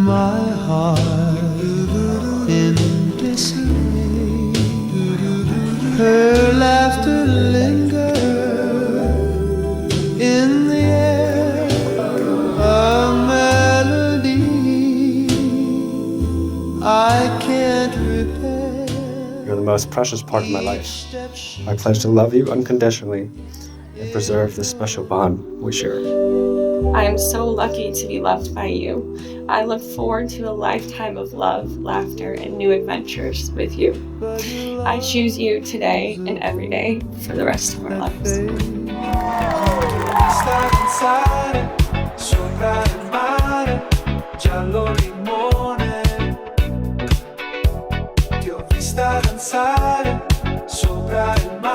my heart in disarray. Her laughter lingers in the air, a melody I can't repair. You're the most precious part of my life. I pledge to love you unconditionally and preserve this special bond we share. I am so lucky to be loved by you. I look forward to a lifetime of love, laughter, and new adventures with you. I choose you today and every day for the rest of our lives. Sopra il mare